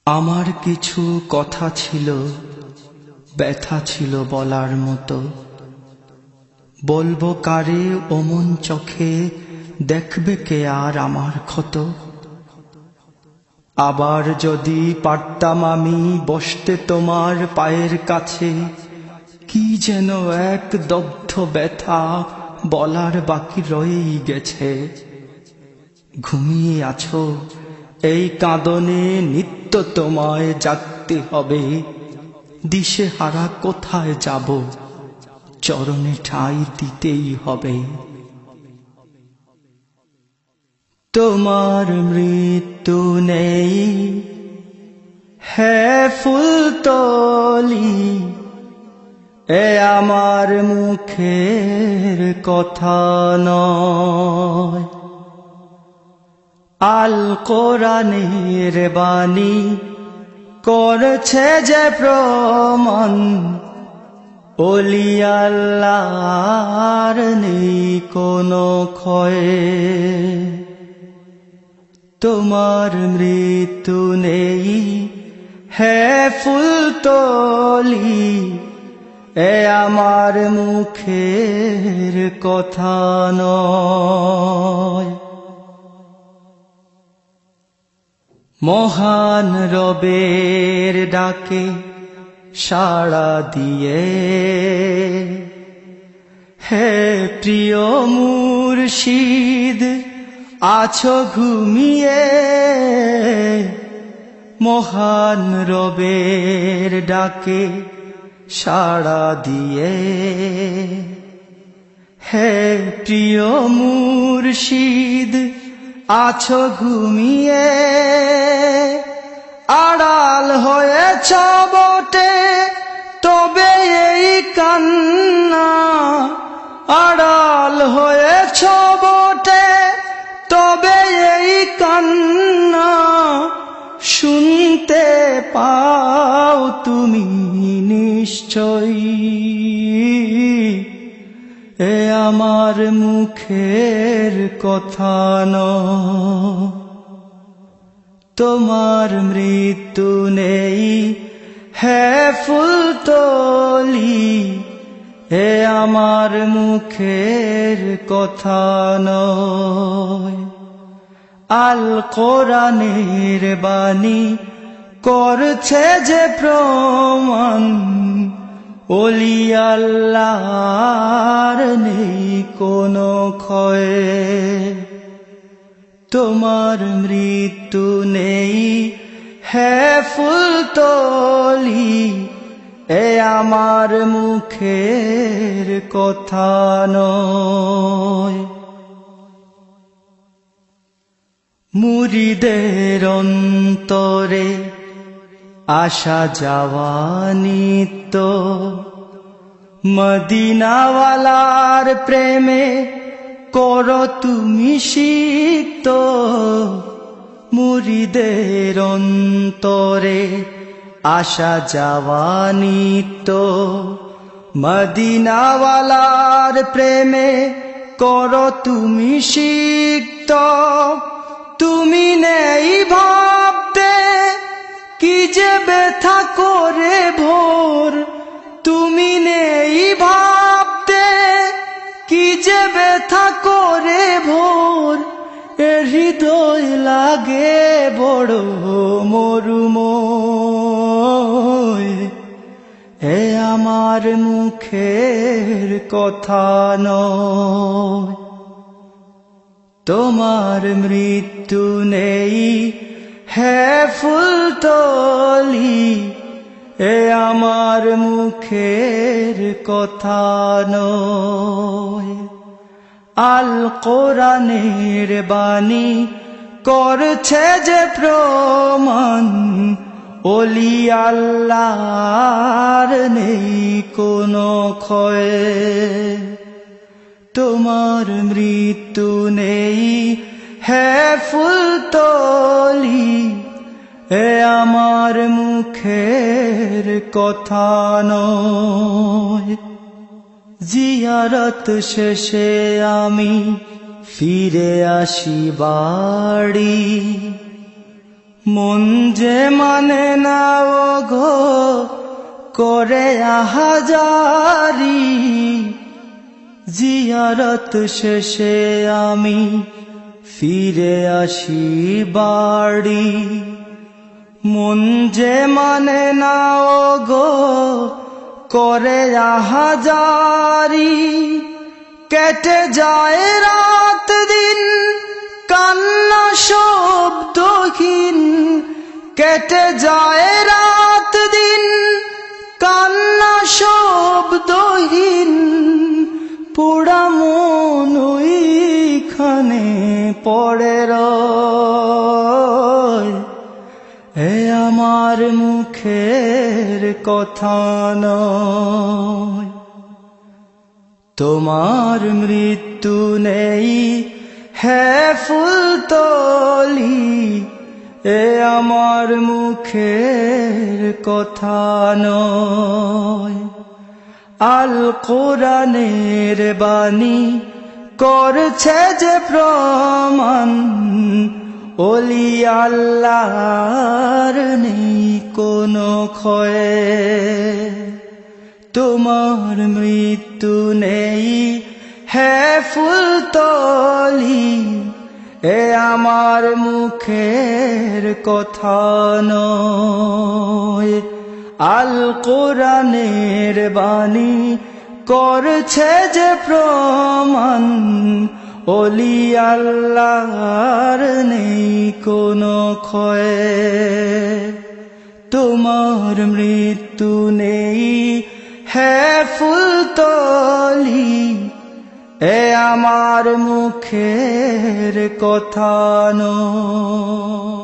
আমার কিছু কথা ছিল, ব্যথা ছিল বলার মতো। বলবো কারে অমন চোখে, দেখবে কে আর আমার ক্ষত? আবার যদি পারতাম আমি বসতে তোমার পায়ের কাছে, কি যেন এক দগ্ধ ব্যথা বলার বাকি রয়েই গেছে। ঘুমিয়ে আছো এই কাঁদনে, নিত্য তোমায় জাগতে হবে। দিশে হারা কোথায় যাব, চরণে ঠাঁই দিতেই হবে। তোমার মৃত্যু নেই হে ফুলতলি, এ আমার মুখের কথা নয়। আল কোরআনের বাণী করছে যে প্রমাণ, ওলি আল্লাহর নেই কোনো ক্ষয়। তোমার মৃত্যু নেই হে ফুলতলি, এ আমার মুখের কথা নয়। মহান রবের ডাকে সাড়া দিয়ে, হে প্রিয় মুর্শিদ আছো ঘুমিয়ে। মহান রবের ডাকে সাড়া দিয়ে, হে প্রিয় মুর্শিদ আছো ঘুমিয়ে। আড়াল হয়েছ বটে তবে এই কান্না, আড়াল হয়েছ বটে তবে এই কান্না, শুনতে পাও তুমি নিশ্চয়ই। এ আমার মুখের কথা নয়। তোমার মৃত্যু নেই হে ফুলতলি, এ আমার মুখের কথা নয়। আল কোরআনের বাণী করছে যে প্রমাণ, ওলি আল্লাহর নেই কোনো ক্ষয়। তোমার মৃত্যু নেই হে ফুলতলি, এ আমার মুখের কথা নয়। মুরিদের অন্তরে আসা যাওয়া নিত্য, মদিনাওয়ালার প্রেমে করো তুমি সিক্ত। মুরিদের অন্তরে আসা যাওয়া নিত্য, মদিনাওয়ালার প্রেমে করো তুমি সিক্ত। তুমি নেই ভাবতে কি যে ব্যথা করে ভোর, তুমি নেই ভাবতে কি যে ব্যথা করে ভোর। এ হৃদয় লাগে বড় মরুময়, এ আমার মুখের কথা নয়। তোমার মৃত্যু নেই হে ফুলতলি, এ আমার মুখের কথা নয়। আল কোরআনের বাণী করছে যে প্রমাণ, ওলি আল্লাহর নেই কোনো ক্ষয়। তোমার মৃত্যু নেই হে ফুলতলি, এ আমার মুখের কথা নয়। জিয়ারত শেষে আমি ফিরে আসি বাড়ি, মন যে মানে না ও গো করে আহাজারি, জিয়ারত শেষে আমি ফিরে আসি বাড়ি। মন যে মানে না ও গো করে আহাজারি, কেটে যায় রাত দিন কান্না শব্দহীন, কেটে যায় রাত দিন কান্না শব্দহীন। পোড়া মন ওইখানে পড়ে রয়, এ আমার মুখের কথা নয়। তোমার মৃত্যু নেই হে ফুলতলি, এ আমার মুখের কথা নয়। আল কোরআনের বাণী করছে যে প্রমাণ, ওলি আল্লাহর নেই কোনো ক্ষয়ে। তোমার মৃত্যু নেই হে ফুলতলি, এ আমার মুখের কথা নয়। আল কোরআনের বাণী করছে যে প্রমাণ, ওলি আল্লাহর নেই কোনো ক্ষয়ে। তোমার মৃত্যু নেই হে ফুলতলি, এ আমার মুখের কথা নয়।